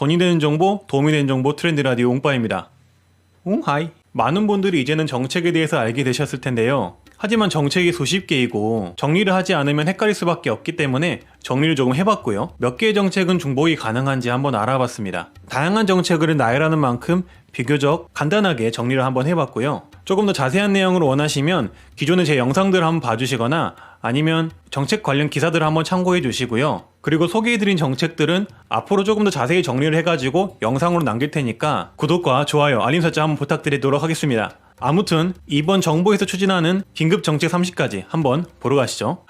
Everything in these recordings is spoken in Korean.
돈이 되는 정보, 도움이 되는 정보 트렌드 라디오 웅빠입니다. 하이. 많은 분들이 이제는 정책에 대해서 알게 되셨을 텐데요. 하지만 정책이 수십 개이고 정리를 하지 않으면 헷갈릴 수밖에 없기 때문에 정리를 조금 해봤고요. 몇 개의 정책은 중복이 가능한지 한번 알아봤습니다. 다양한 정책을 나열하는 만큼 비교적 간단하게 정리를 한번 해봤고요. 조금 더 자세한 내용을 원하시면 기존의 제 영상들을 한번 봐주시거나 아니면 정책 관련 기사들을 한번 참고해 주시고요. 그리고 소개해드린 정책들은 앞으로 조금 더 자세히 정리를 해가지고 영상으로 남길 테니까 구독과 좋아요, 알림 설정 한번 부탁드리도록 하겠습니다. 아무튼 이번 정부에서 추진하는 긴급정책 30가지 한번 보러 가시죠.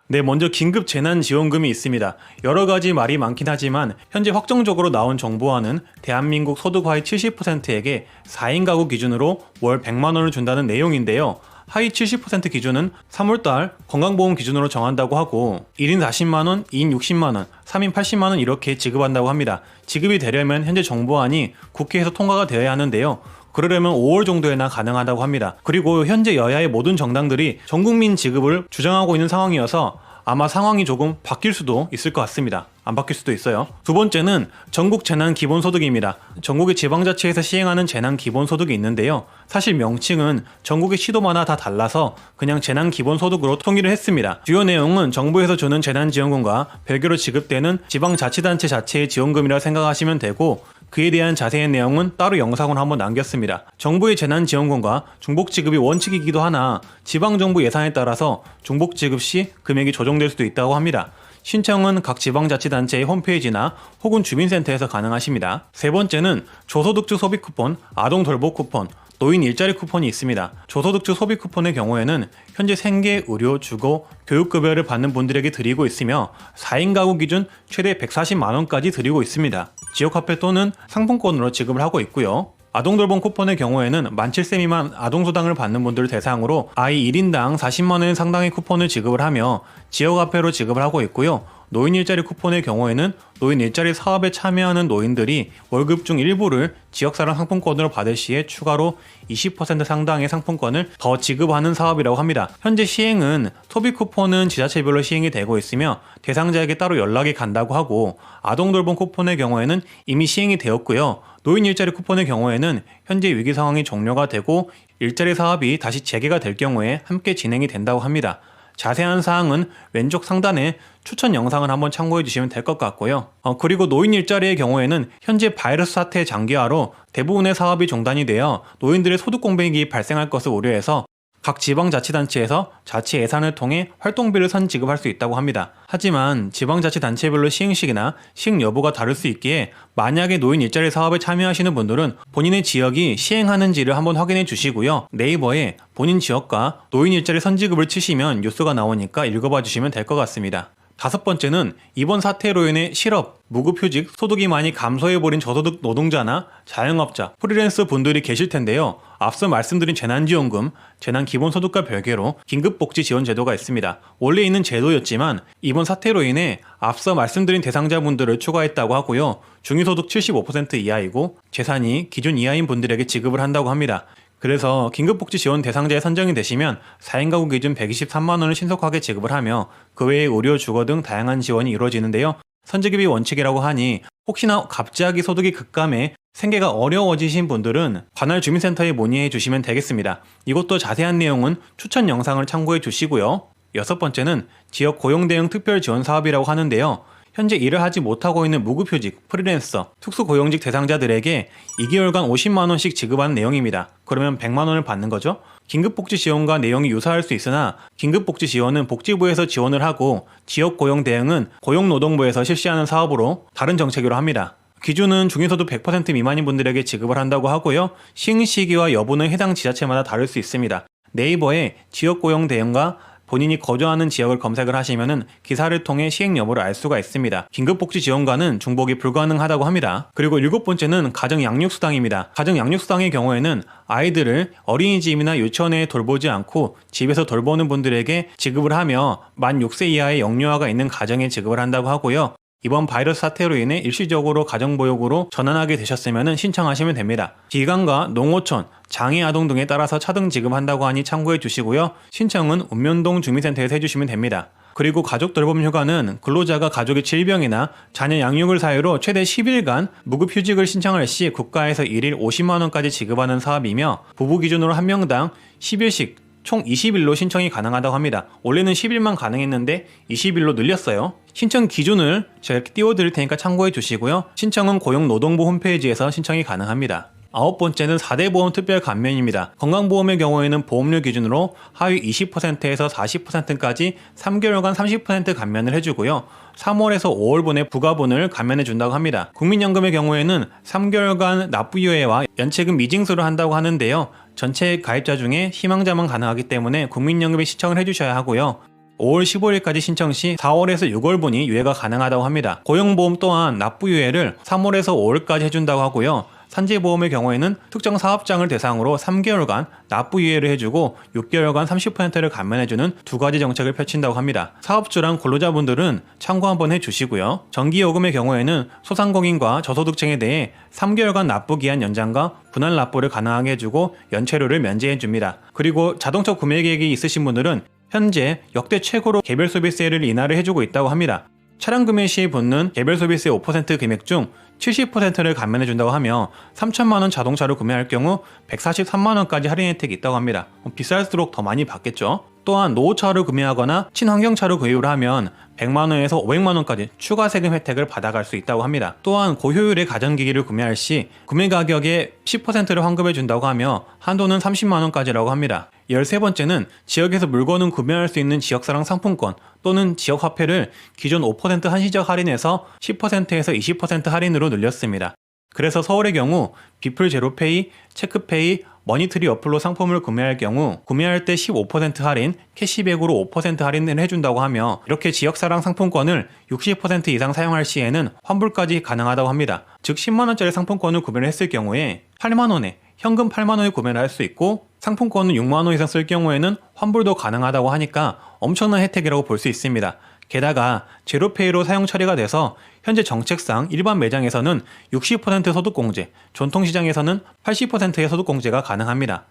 네, 먼저 긴급 재난지원금이 있습니다. 여러가지 말이 많긴 하지만 현재 확정적으로 나온 정보와는 대한민국 소득하위 70%에게 4인 가구 기준으로 월 100만원을 준다는 내용인데요. 하위 70% 기준은 3월달 건강보험 기준으로 정한다고 하고 1인 40만원, 2인 60만원, 3인 80만원 이렇게 지급한다고 합니다. 지급이 되려면 현재 정부안이 국회에서 통과가 되어야 하는데요. 그러려면 5월 정도에나 가능하다고 합니다. 그리고 현재 여야의 모든 정당들이 전국민 지급을 주장하고 있는 상황이어서 아마 상황이 조금 바뀔 수도 있을 것 같습니다. 안 바뀔 수도 있어요. 두 번째는 전국 재난기본소득입니다. 전국의 지방자치에서 시행하는 재난기본소득이 있는데요. 사실 명칭은 전국의 시도마다 다 달라서 그냥 재난기본소득으로 통일을 했습니다. 주요 내용은 정부에서 주는 재난지원금과 별개로 지급되는 지방자치단체 자체의 지원금이라 생각하시면 되고 그에 대한 자세한 내용은 따로 영상으로 한번 남겼습니다. 정부의 재난지원금과 중복지급이 원칙이기도 하나 지방정부 예산에 따라서 중복지급 시 금액이 조정될 수도 있다고 합니다. 신청은 각 지방자치단체의 홈페이지나 혹은 주민센터에서 가능하십니다. 세 번째는 저소득주 소비 쿠폰, 아동 돌보 쿠폰, 노인 일자리 쿠폰이 있습니다. 저소득주 소비 쿠폰의 경우에는 현재 생계, 의료, 주거, 교육급여를 받는 분들에게 드리고 있으며 4인 가구 기준 최대 140만원까지 드리고 있습니다. 지역화폐 또는 상품권으로 지급을 하고 있고요. 아동돌봄 쿠폰의 경우에는 만 7세 미만 아동수당을 받는 분들을 대상으로 아이 1인당 40만원 상당의 쿠폰을 지급을 하며 지역화폐로 지급을 하고 있고요. 노인 일자리 쿠폰의 경우에는 노인 일자리 사업에 참여하는 노인들이 월급 중 일부를 지역사랑 상품권으로 받을 시에 추가로 20% 상당의 상품권을 더 지급하는 사업이라고 합니다. 현재 시행은 소비 쿠폰은 지자체별로 시행이 되고 있으며 대상자에게 따로 연락이 간다고 하고 아동돌봄 쿠폰의 경우에는 이미 시행이 되었고요. 노인 일자리 쿠폰의 경우에는 현재 위기 상황이 종료가 되고 일자리 사업이 다시 재개가 될 경우에 함께 진행이 된다고 합니다. 자세한 사항은 왼쪽 상단에 추천 영상을 한번 참고해 주시면 될 것 같고요. 그리고 노인 일자리의 경우에는 현재 바이러스 사태 장기화로 대부분의 사업이 중단이 되어 노인들의 소득 공백이 발생할 것을 우려해서 각 지방자치단체에서 자치 예산을 통해 활동비를 선 지급할 수 있다고 합니다. 하지만 지방자치단체별로 시행식이나 시행 여부가 다를 수 있기에 만약에 노인 일자리 사업에 참여하시는 분들은 본인의 지역이 시행하는지를 한번 확인해 주시고요. 네이버에 본인 지역과 노인 일자리 선지급을 치시면 뉴스가 나오니까 읽어봐 주시면 될 것 같습니다. 다섯 번째는 이번 사태로 인해 실업, 무급휴직, 소득이 많이 감소해버린 저소득 노동자나 자영업자, 프리랜서 분들이 계실 텐데요. 앞서 말씀드린 재난지원금, 재난기본소득과 별개로 긴급복지지원제도가 있습니다. 원래 있는 제도였지만 이번 사태로 인해 앞서 말씀드린 대상자분들을 추가했다고 하고요. 중위소득 75% 이하이고 재산이 기준 이하인 분들에게 지급을 한다고 합니다. 그래서 긴급복지 지원 대상자에 선정이 되시면 4인 가구 기준 123만원을 신속하게 지급을 하며 그 외에 의료, 주거 등 다양한 지원이 이루어지는데요. 선지급이 원칙이라고 하니 혹시나 갑자기 소득이 급감해 생계가 어려워지신 분들은 관할 주민센터에 문의해 주시면 되겠습니다. 이것도 자세한 내용은 추천 영상을 참고해 주시고요. 여섯 번째는 지역 고용 대응 특별 지원 사업이라고 하는데요. 현재 일을 하지 못하고 있는 무급휴직, 프리랜서, 특수고용직 대상자들에게 2개월간 50만원씩 지급하는 내용입니다. 그러면 100만원을 받는 거죠. 긴급복지 지원과 내용이 유사할 수 있으나 긴급복지 지원은 복지부에서 지원을 하고 지역고용 대응은 고용노동부에서 실시하는 사업으로 다른 정책으로 합니다. 기준은 중위소득 100% 미만인 분들에게 지급을 한다고 하고요. 시행 시기와 여부는 해당 지자체마다 다를 수 있습니다. 네이버에 지역고용 대응과 본인이 거주하는 지역을 검색을 하시면은 기사를 통해 시행 여부를 알 수가 있습니다. 긴급복지 지원과는 중복이 불가능하다고 합니다. 그리고 일곱 번째는 가정양육수당입니다. 가정양육수당의 경우에는 아이들을 어린이집이나 유치원에 돌보지 않고 집에서 돌보는 분들에게 지급을 하며 만 6세 이하의 영유아가 있는 가정에 지급을 한다고 하고요. 이번 바이러스 사태로 인해 일시적으로 가정보육으로 전환하게 되셨으면 신청하시면 됩니다. 기관과 농어촌, 장애아동 등에 따라서 차등 지급한다고 하니 참고해 주시고요. 신청은 읍면동 주민센터에서 해주시면 됩니다. 그리고 가족 돌봄 휴가는 근로자가 가족의 질병이나 자녀 양육을 사유로 최대 10일간 무급휴직을 신청할 시 국가에서 일일 50만 원까지 지급하는 사업이며 부부 기준으로 한 명당 10일씩 총 20일로 신청이 가능하다고 합니다. 원래는 10일만 가능했는데 20일로 늘렸어요. 신청 기준을 제가 이렇게 띄워드릴 테니까 참고해 주시고요. 신청은 고용노동부 홈페이지에서 신청이 가능합니다. 9번째는 4대 보험 특별 감면입니다. 건강보험의 경우에는 보험료 기준으로 하위 20%에서 40%까지 3개월간 30% 감면을 해주고요. 3월에서 5월분의 부가분을 감면해 준다고 합니다. 국민연금의 경우에는 3개월간 납부유예와 연체금 미징수를 한다고 하는데요. 전체 가입자 중에 희망자만 가능하기 때문에 국민연금에 신청을 해주셔야 하고요. 5월 15일까지 신청 시 4월에서 6월분이 유예가 가능하다고 합니다. 고용보험 또한 납부유예를 3월에서 5월까지 해준다고 하고요. 산재보험의 경우에는 특정 사업장을 대상으로 3개월간 납부유예를 해주고 6개월간 30%를 감면해주는 두 가지 정책을 펼친다고 합니다. 사업주랑 근로자분들은 참고 한번 해주시고요. 전기요금의 경우에는 소상공인과 저소득층에 대해 3개월간 납부기한 연장과 분할 납부를 가능하게 해주고 연체료를 면제해줍니다. 그리고 자동차 구매 계획이 있으신 분들은 현재 역대 최고로 개별 소비세를 인하를 해주고 있다고 합니다. 차량 구매 시에 붙는 개별 소비세 5% 금액 중 70%를 감면해준다고 하며 3천만 원 자동차를 구매할 경우 143만 원까지 할인 혜택이 있다고 합니다. 비쌀수록 더 많이 받겠죠. 또한 노후차를 구매하거나 친환경차를 구입을 하면 100만 원에서 500만 원까지 추가 세금 혜택을 받아갈 수 있다고 합니다. 또한 고효율의 가전기기를 구매할 시 구매 가격의 10%를 환급해 준다고 하며 한도는 30만 원까지라고 합니다. 13번째는 지역에서 물건을 구매할 수 있는 지역사랑 상품권 또는 지역화폐를 기존 5% 한시적 할인에서 10%에서 20% 할인으로 늘렸습니다. 그래서 서울의 경우 비플 제로페이, 체크페이, 머니트리 어플로 상품을 구매할 경우 구매할 때 15% 할인, 캐시백으로 5% 할인을 해준다고 하며 이렇게 지역사랑 상품권을 60% 이상 사용할 시에는 환불까지 가능하다고 합니다. 즉 10만원짜리 상품권을 구매를 했을 경우에 8만원에 현금 8만원에 구매를 할 수 있고 상품권은 6만원 이상 쓸 경우에는 환불도 가능하다고 하니까 엄청난 혜택이라고 볼 수 있습니다. 게다가 제로페이로 사용 처리가 돼서 현재 정책상 일반 매장에서는 60% 소득공제, 전통시장에서는 80%의 소득공제가 가능합니다.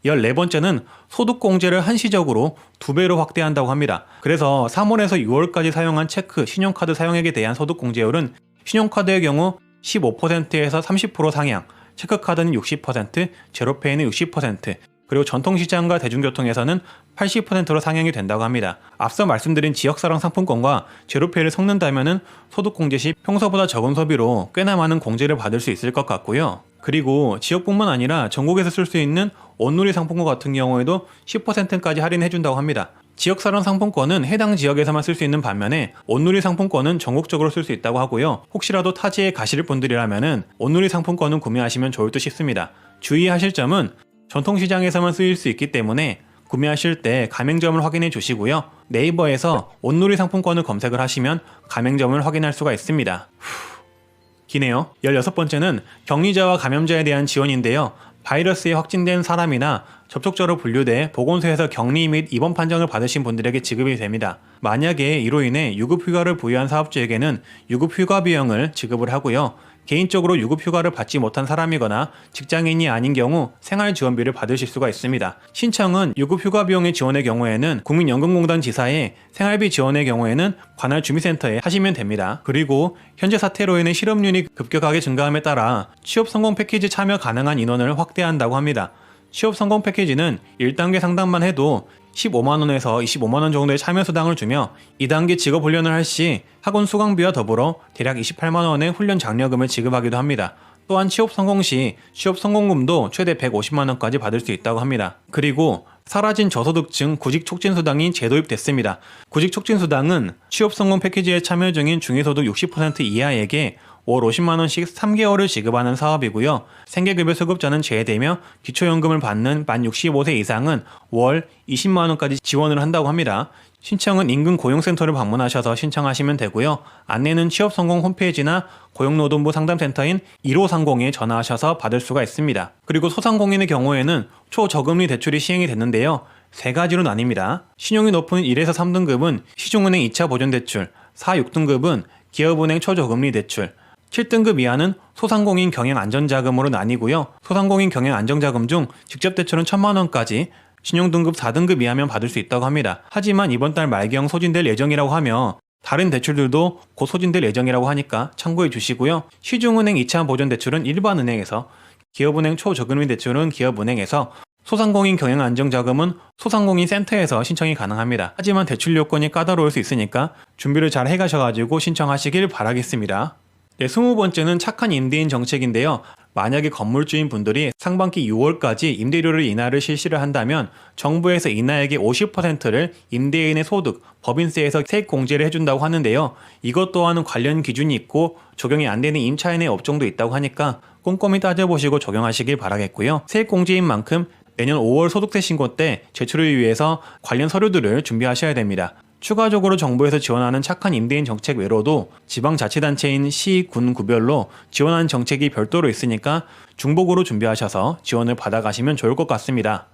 14번째는 소득공제를 한시적으로 2배로 확대한다고 합니다. 그래서 3월에서 6월까지 사용한 체크, 신용카드 사용액에 대한 소득공제율은 신용카드의 경우 15%에서 30% 상향, 체크카드는 60%, 제로페이는 60%, 그리고 전통시장과 대중교통에서는 80%로 상향이 된다고 합니다. 앞서 말씀드린 지역사랑 상품권과 제로페이를 섞는다면 소득공제 시 평소보다 적은 소비로 꽤나 많은 공제를 받을 수 있을 것 같고요. 그리고 지역뿐만 아니라 전국에서 쓸 수 있는 온누리 상품권 같은 경우에도 10%까지 할인해준다고 합니다. 지역사랑 상품권은 해당 지역에서만 쓸 수 있는 반면에 온누리 상품권은 전국적으로 쓸 수 있다고 하고요. 혹시라도 타지에 가실 분들이라면 온누리 상품권은 구매하시면 좋을 듯 싶습니다. 주의하실 점은 전통시장에서만 쓰일 수 있기 때문에 구매하실 때 가맹점을 확인해 주시고요. 네이버에서 온누리 상품권을 검색을 하시면 가맹점을 확인할 수가 있습니다. 기네요. 16번째는 격리자와 감염자에 대한 지원인데요. 바이러스에 확진된 사람이나 접촉자로 분류돼 보건소에서 격리 및 입원 판정을 받으신 분들에게 지급이 됩니다. 만약에 이로 인해 유급휴가를 부여한 사업주에게는 유급휴가 비용을 지급을 하고요. 개인적으로 유급휴가를 받지 못한 사람이거나 직장인이 아닌 경우 생활지원비를 받으실 수가 있습니다. 신청은 유급휴가 비용의 지원의 경우에는 국민연금공단 지사에, 생활비 지원의 경우에는 관할 주민센터에 하시면 됩니다. 그리고 현재 사태로 인해 실업률이 급격하게 증가함에 따라 취업 성공 패키지 참여 가능한 인원을 확대한다고 합니다. 취업 성공 패키지는 1단계 상담만 해도 15만원에서 25만원 정도의 참여수당을 주며 2단계 직업훈련을 할 시 학원 수강비와 더불어 대략 28만원의 훈련 장려금을 지급하기도 합니다. 또한 취업 성공 시 취업 성공금도 최대 150만원까지 받을 수 있다고 합니다. 그리고 사라진 저소득층 구직촉진수당이 재도입됐습니다. 구직촉진수당은 취업 성공 패키지에 참여 중인 중위소득 60% 이하에게 월 50만원씩 3개월을 지급하는 사업이고요. 생계급여 수급자는 제외되며 기초연금을 받는 만 65세 이상은 월 20만원까지 지원을 한다고 합니다. 신청은 인근 고용센터를 방문하셔서 신청하시면 되고요. 안내는 취업성공 홈페이지나 고용노동부 상담센터인 1530에 전화하셔서 받을 수가 있습니다. 그리고 소상공인의 경우에는 초저금리 대출이 시행이 됐는데요. 세 가지로 나뉩니다. 신용이 높은 1에서 3등급은 시중은행 2차 보존대출, 4, 6등급은 기업은행 초저금리 대출, 7등급 이하는 소상공인 경영안전자금으로 나뉘고요. 소상공인 경영안정자금 중 직접대출은 1,000만원까지, 신용등급 4등급 이하면 받을 수 있다고 합니다. 하지만 이번 달 말경 소진될 예정이라고 하며 다른 대출들도 곧 소진될 예정이라고 하니까 참고해 주시고요. 시중은행 2차 보존대출은 일반은행에서, 기업은행 초저금리 대출은 기업은행에서, 소상공인 경영안정자금은 소상공인 센터에서 신청이 가능합니다. 하지만 대출 요건이 까다로울 수 있으니까 준비를 잘 해가셔가지고 신청하시길 바라겠습니다. 네, 20번째는 착한 임대인 정책인데요. 만약에 건물주인 분들이 상반기 6월까지 임대료를 인하를 실시를 한다면 정부에서 인하액의 50%를 임대인의 소득, 법인세에서 세액 공제를 해준다고 하는데요. 이것 또한 관련 기준이 있고 적용이 안 되는 임차인의 업종도 있다고 하니까 꼼꼼히 따져보시고 적용하시길 바라겠고요. 세액 공제인 만큼 내년 5월 소득세 신고 때 제출을 위해서 관련 서류들을 준비하셔야 됩니다. 추가적으로 정부에서 지원하는 착한 임대인 정책 외로도 지방자치단체인 시, 군 구별로 지원하는 정책이 별도로 있으니까 중복으로 준비하셔서 지원을 받아가시면 좋을 것 같습니다.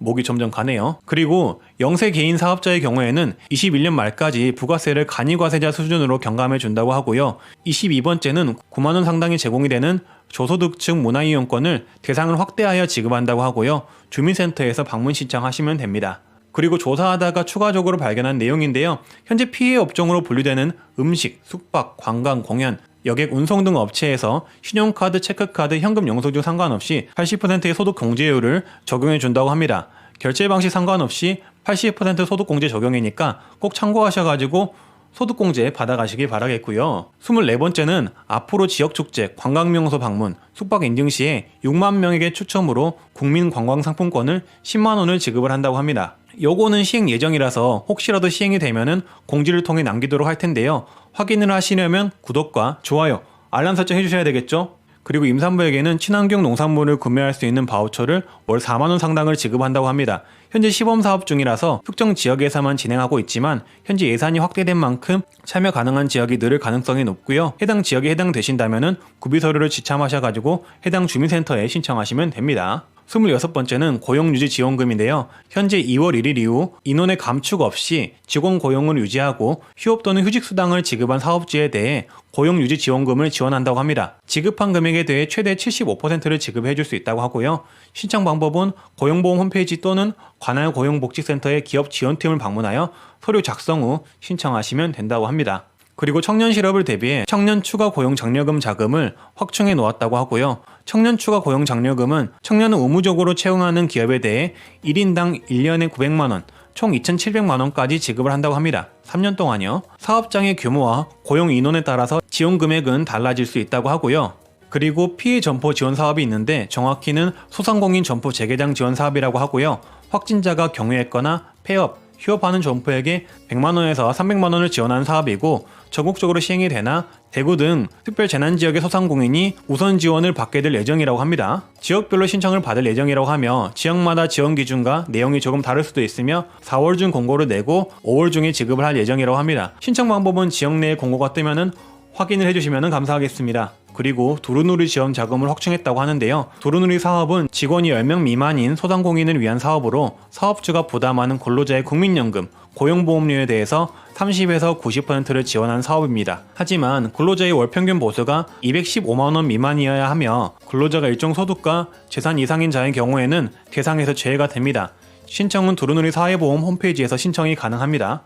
목이 점점 가네요. 그리고 영세 개인 사업자의 경우에는 21년 말까지 부가세를 간이과세자 수준으로 경감해 준다고 하고요. 22번째는 9만원 상당이 제공이 되는 저소득층 문화이용권을 대상을 확대하여 지급한다고 하고요. 주민센터에서 방문 신청하시면 됩니다. 그리고 조사하다가 추가적으로 발견한 내용인데요. 현재 피해 업종으로 분류되는 음식, 숙박, 관광, 공연, 여객, 운송 등 업체에서 신용카드, 체크카드, 현금 영수증 상관없이 80%의 소득 공제율을 적용해 준다고 합니다. 결제 방식 상관없이 80% 소득 공제 적용이니까 꼭 참고하셔가지고 소득공제 받아가시길 바라겠고요. 24번째는 앞으로 지역축제, 관광명소 방문, 숙박 인증 시에 6만 명에게 추첨으로 국민관광상품권을 10만원을 지급을 한다고 합니다. 요거는 시행 예정이라서 혹시라도 시행이 되면은 공지를 통해 남기도록 할 텐데요. 확인을 하시려면 구독과 좋아요, 알람 설정 해주셔야 되겠죠? 그리고 임산부에게는 친환경 농산물을 구매할 수 있는 바우처를 월 4만원 상당을 지급한다고 합니다. 현재 시범사업 중이라서 특정 지역에서만 진행하고 있지만 현재 예산이 확대된 만큼 참여 가능한 지역이 늘을 가능성이 높고요. 해당 지역에 해당되신다면 구비서류를 지참하셔가지고 해당 주민센터에 신청하시면 됩니다. 26번째는 고용유지지원금인데요. 현재 2월 1일 이후 인원의 감축 없이 직원 고용을 유지하고 휴업 또는 휴직수당을 지급한 사업주에 대해 고용유지지원금을 지원한다고 합니다. 지급한 금액에 대해 최대 75%를 지급해 줄 수 있다고 하고요. 신청 방법은 고용보험 홈페이지 또는 관할 고용복지센터의 기업지원팀을 방문하여 서류 작성 후 신청하시면 된다고 합니다. 그리고 청년 실업을 대비해 청년 추가 고용 장려금 자금을 확충해 놓았다고 하고요. 청년 추가 고용 장려금은 청년을 의무적으로 채용하는 기업에 대해 1인당 1년에 900만원, 총 2,700만원까지 지급을 한다고 합니다. 3년 동안요. 사업장의 규모와 고용 인원에 따라서 지원 금액은 달라질 수 있다고 하고요. 그리고 피해 점포 지원 사업이 있는데 정확히는 소상공인 점포 재개장 지원 사업이라고 하고요. 확진자가 경유했거나 폐업, 휴업하는 점포에게 100만원에서 300만원을 지원하는 사업이고 전국적으로 시행이 되나 대구 등 특별 재난지역의 소상공인이 우선 지원을 받게 될 예정이라고 합니다. 지역별로 신청을 받을 예정이라고 하며 지역마다 지원 기준과 내용이 조금 다를 수도 있으며 4월 중 공고를 내고 5월 중에 지급을 할 예정이라고 합니다. 신청 방법은 지역 내에 공고가 뜨면은 확인을 해주시면 감사하겠습니다. 그리고 두루누리 지원 자금을 확충했다고 하는데요. 두루누리 사업은 직원이 10명 미만인 소상공인을 위한 사업으로 사업주가 부담하는 근로자의 국민연금, 고용보험료에 대해서 30에서 90%를 지원한 사업입니다. 하지만 근로자의 월평균 보수가 215만원 미만이어야 하며 근로자가 일정 소득과 재산 이상인 자의 경우에는 대상에서 제외가 됩니다. 신청은 두루누리 사회보험 홈페이지에서 신청이 가능합니다.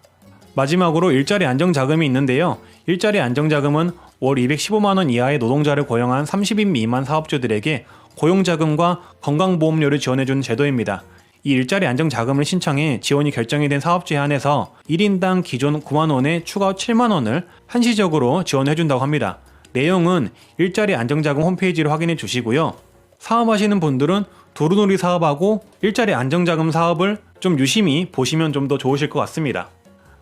마지막으로 일자리 안정자금이 있는데요. 일자리 안정자금은 월 215만원 이하의 노동자를 고용한 30인 미만 사업주들에게 고용자금과 건강보험료를 지원해주는 제도입니다. 이 일자리 안정자금을 신청해 지원이 결정이 된 사업주에 한해서 1인당 기존 9만원에 추가 7만원을 한시적으로 지원해준다고 합니다. 내용은 일자리 안정자금 홈페이지를 확인해 주시고요. 사업하시는 분들은 두루누리 사업하고 일자리 안정자금 사업을 좀 유심히 보시면 좀 더 좋으실 것 같습니다.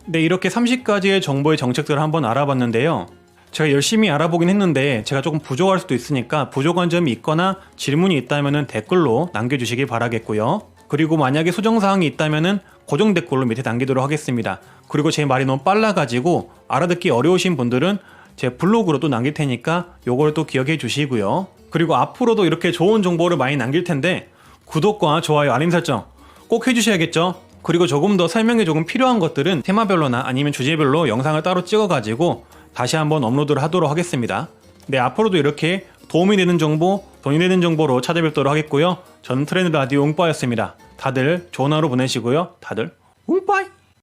네, 이렇게 30가지의 정부의 정책들을 한번 알아봤는데요. 제가 열심히 알아보긴 했는데 제가 조금 부족할 수도 있으니까 부족한 점이 있거나 질문이 있다면 댓글로 남겨주시기 바라겠고요. 그리고 만약에 수정사항이 있다면 고정 댓글로 밑에 남기도록 하겠습니다. 그리고 제 말이 너무 빨라가지고 알아듣기 어려우신 분들은 제 블로그로 또 남길 테니까 요걸 또 기억해 주시고요. 그리고 앞으로도 이렇게 좋은 정보를 많이 남길 텐데 구독과 좋아요, 알림 설정 꼭 해주셔야겠죠? 그리고 조금 더 설명이 조금 필요한 것들은 테마별로나 아니면 주제별로 영상을 따로 찍어가지고 다시 한번 업로드를 하도록 하겠습니다. 네, 앞으로도 이렇게 도움이 되는 정보, 돈이 되는 정보로 찾아뵙도록 하겠고요. 저는 트렌드 라디오 옹빠였습니다. 다들 좋은 하루 보내시고요. 다들 웅빠이!